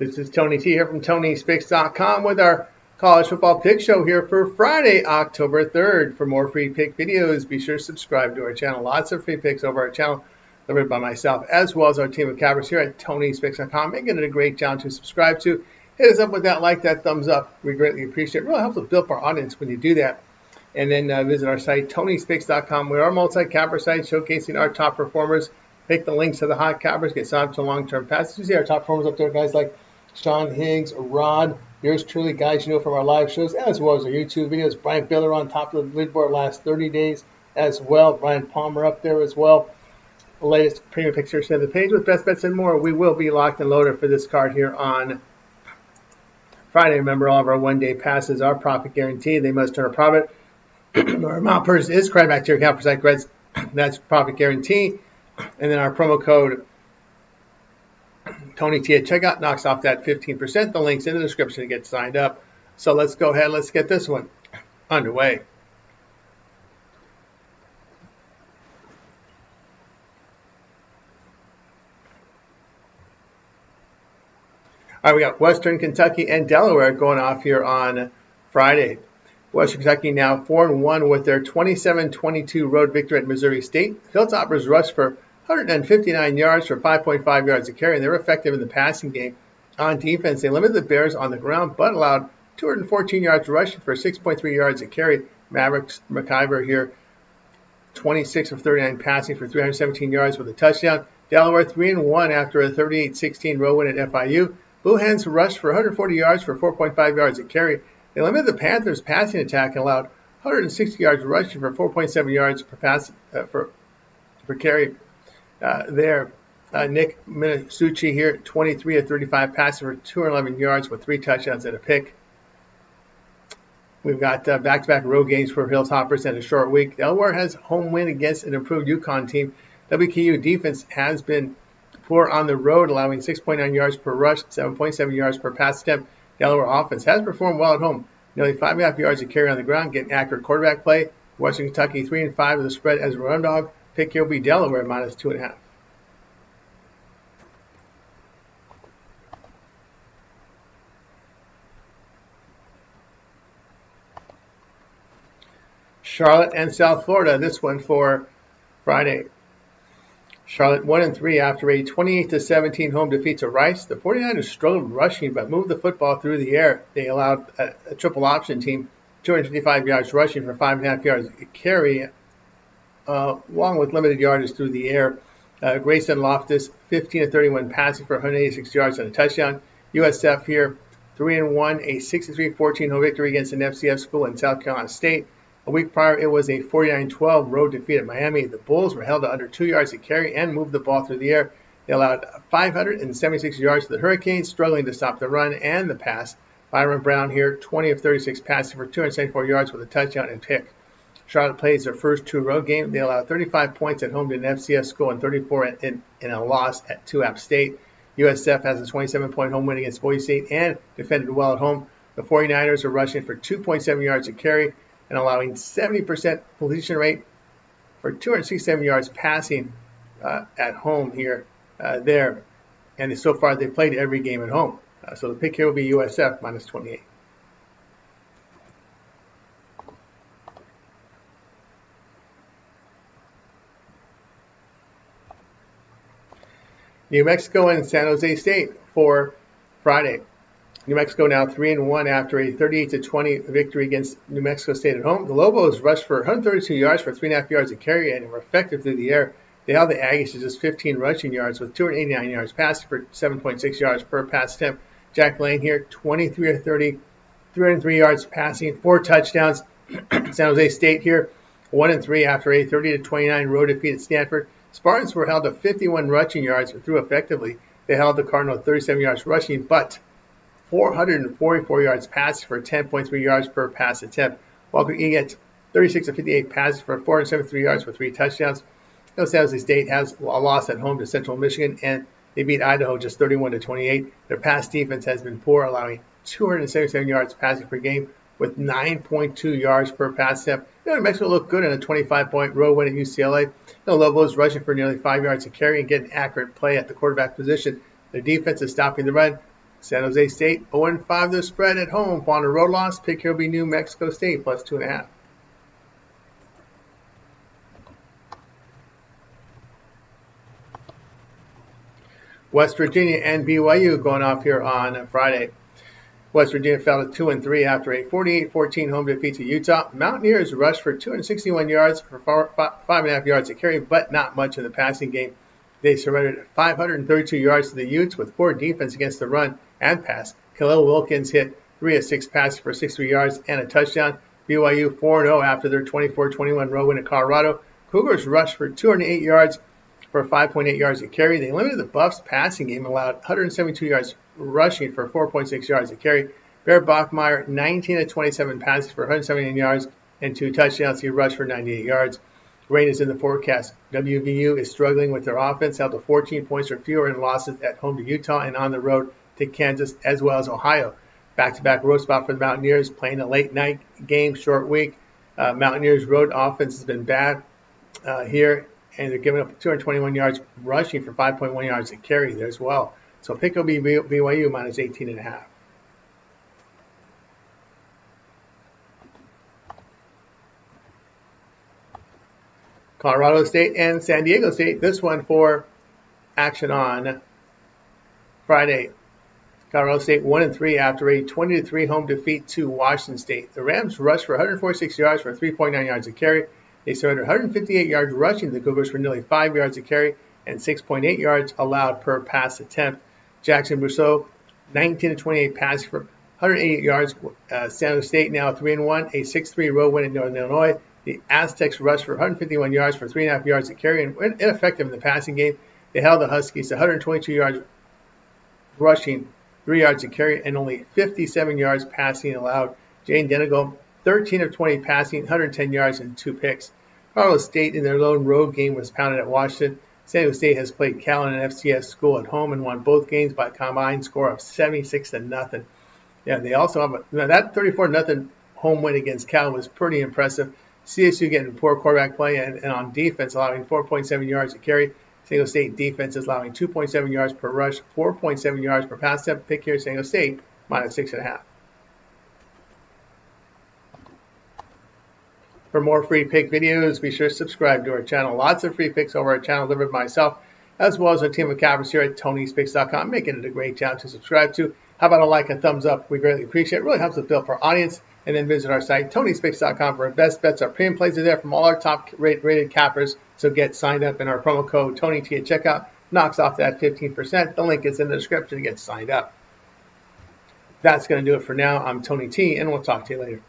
This is Tony T here from TonySpicks.com with our college football pick show here for Friday, October 3rd. For more free pick videos, be sure to subscribe to our channel. Lots of free picks over our channel, delivered by myself as well as our team of cappers here at TonySpicks.com. Making it a great channel to subscribe to. Hit us up with that like, that thumbs up. We greatly appreciate it. It really helps us build up our audience when you do that. And then visit our site, TonySpicks.com. We're our multi-capper site showcasing our top performers. Pick the links to the hot cappers, get signed up to long-term passes. You see our top performers up there, guys like Sean Higgs, Rod, yours truly, guys you know from our live shows, as well as our YouTube videos. Brian Baylor on top of the leaderboard last 30 days as well. Brian Palmer up there as well. The latest premium pictures to the page with best bets and more. We will be locked and loaded for this card here on Friday. Remember, all of our one-day passes are profit guaranteed. They must turn a profit. Our amount purchase is credit back to your account for site credits. That's profit guarantee. And then our promo code Tony T at checkout knocks off that 15%. The link's in the description to get signed up. So let's go ahead. Let's get this one underway. All right, we got Western Kentucky and Delaware going off here on Friday. Western Kentucky now 4-1 with their 27-22 road victory at Missouri State. Hilltoppers rushed for 159 yards for 5.5 yards a carry, and they were effective in the passing game. On defense, they limited the Bears on the ground, but allowed 214 yards rushing for 6.3 yards a carry. Mavericks McIver here, 26 of 39 passing for 317 yards with a touchdown. Delaware 3-1 after a 38-16 road win at FIU. Blue Hens rushed for 140 yards for 4.5 yards a carry. They limited the Panthers' passing attack and allowed 160 yards rushing for 4.7 yards per pass per carry. Nick Minasucci here, 23 of 35 passing for 211 yards with 3 touchdowns and a pick. We've got back-to-back road games for Hilltoppers and a short week. Delaware has home win against an improved UConn team. WKU defense has been poor on the road, allowing 6.9 yards per rush, 7.7 yards per pass attempt. Delaware offense has performed well at home. Nearly 5.5 yards a carry on the ground, getting accurate quarterback play. Western Kentucky 3-5 with the spread as a run dog. Pick here will be Delaware minus 2.5. Charlotte and South Florida, this one for Friday. Charlotte 1-3 after a 28-17 home defeat to Rice. The 49ers struggled rushing but moved the football through the air. They allowed a triple option team 255 yards rushing for 5.5 yards a carry, along with limited yardage through the air. Grayson Loftus 15-31 passing for 186 yards and a touchdown. USF here 3-1, a 63-14 home victory against an FCS school in South Carolina State. A week prior, it was a 49-12 road defeat at Miami. The Bulls were held to under 2 yards a carry and moved the ball through the air. They allowed 576 yards to the Hurricanes, struggling to stop the run and the pass. Byron Brown here, 20 of 36 passing for 274 yards with a touchdown and pick. Charlotte plays their first 2 road games. They allowed 35 points at home to an FCS school and 34 in a loss at 2 App State. USF has a 27-point home win against Boise State and defended well at home. The 49ers are rushing for 2.7 yards a carry and allowing 70% completion rate for 267 yards passing at home here, there. And so far, they've played every game at home. So the pick here will be USF minus 28. New Mexico and San Jose State for Friday. New Mexico now 3-1 after a 38-20 victory against New Mexico State at home. The Lobos rushed for 132 yards for 3.5 yards a carry and were effective through the air. They held the Aggies to just 15 rushing yards with 289 yards passing for 7.6 yards per pass attempt. Jack Lane here, 23 of 30, 303 yards passing, 4 touchdowns. San Jose State here, 1-3 after a 30-29 road defeat at Stanford. Spartans were held to 51 rushing yards but threw effectively. They held the Cardinal 37 yards rushing, but 444 yards passing for 10.3 yards per pass attempt. Walker Egan, 36 of 58 passes for 473 yards for 3 touchdowns. San Jose State has a loss at home to Central Michigan, and they beat Idaho just 31-28. Their pass defense has been poor, allowing 277 yards passing per game with 9.2 yards per pass attempt. New Mexico looked good in a 25-point road win at UCLA. The Lobos rushing for nearly 5 yards a carry and getting accurate play at the quarterback position. Their defense is stopping the run. San Jose State 0-5 the spread at home. On a road loss, pick here will be New Mexico State plus 2.5. West Virginia and BYU going off here on Friday. West Virginia fell to 2-3 after a 48-14 home defeat to Utah. Mountaineers rushed for 261 yards for 5.5 yards a carry, but not much in the passing game. They surrendered 532 yards to the Utes with poor defense against the run and pass. Khalil Wilkins hit 3 of 6 passes for 63 yards and a touchdown. BYU 4-0 after their 24-21 road win at Colorado. Cougars rushed for 208 yards for 5.8 yards a carry. They limited the Buffs' passing game, allowed 172 yards rushing for 4.6 yards a carry. Bear Bachmeier, 19 of 27 passes for 179 yards and 2 touchdowns. He rushed for 98 yards. Rain is in the forecast. WVU is struggling with their offense, held to 14 points or fewer in losses at home to Utah and on the road to Kansas as well as Ohio. Back-to-back road spot for the Mountaineers, playing a late-night game, short week. Mountaineers' road offense has been bad here, and they're giving up 221 yards rushing for 5.1 yards a carry there as well. So pick will be BYU minus 18.5. Colorado State and San Diego State. This one for action on Friday. Colorado State 1-3 after a 20-3 home defeat to Washington State. The Rams rushed for 146 yards for 3.9 yards a carry. They surrendered 158 yards rushing to the Cougars for nearly 5 yards a carry and 6.8 yards allowed per pass attempt. Jackson Brousseau, 19 of 28 passes for 188 yards. San Jose State now 3-1, a 6-3 road win in Northern Illinois. The Aztecs rushed for 151 yards for 3.5 yards a carry and were ineffective in the passing game. They held the Huskies to 122 yards rushing, 3 yards a carry, and only 57 yards passing allowed. Jane Denegal, 13 of 20 passing, 110 yards and 2 picks. Colorado State in their lone road game was pounded at Washington. San Diego State has played Cal and an FCS school at home and won both games by a combined score of 76-0. Yeah, they also have that 34-0 home win against Cal was pretty impressive. CSU getting poor quarterback play and on defense allowing 4.7 yards a carry. San Diego State defense is allowing 2.7 yards per rush, 4.7 yards per pass attempt. Pick here San Diego State minus 6.5. For more free pick videos, be sure to subscribe to our channel. Lots of free picks over our channel delivered by myself, as well as our team of cappers here at Tony'sPicks.com, making it a great channel to subscribe to. How about a like and thumbs up? We greatly appreciate it. It really helps us build our audience. And then visit our site, Tony'sPicks.com, for our best bets. Our premium plays are there from all our top rated cappers. So get signed up, and our promo code TonyT at checkout knocks off that 15%. The link is in the description to get signed up. That's going to do it for now. I'm Tony T, and we'll talk to you later.